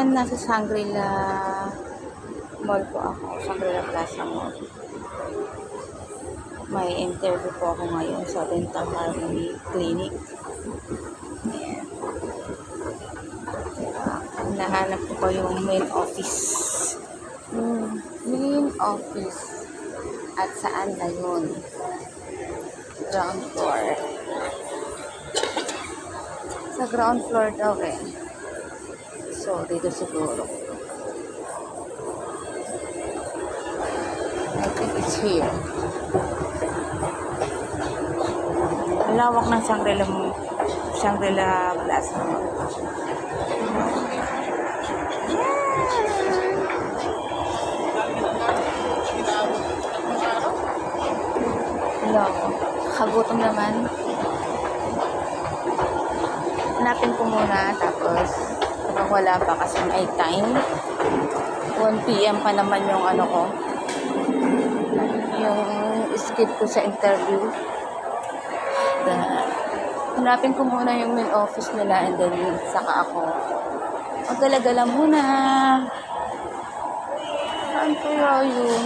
Ayan, nasa Shangri-La Mall po ako. Shangri-La Plaza Mall. May interview po ako ngayon sa Dental Harmony Clinic. Ayan. Nahanap ko yung main office. Main office. At saan na yun? Ground floor. Sa ground floor daw eh. So, dito siguro. I think it's here. Ang lawak ng Shangri-La Plaza. Hello. Kagutom naman. Hanapin ko muna. Tapos, kapag wala pa kasi may time. 1 PM pa naman yung ano ko. Yung skip ko sa interview. Hanapin ko muna yung main office nila and then saka ako magdala-gala muna. Saan kaya yun?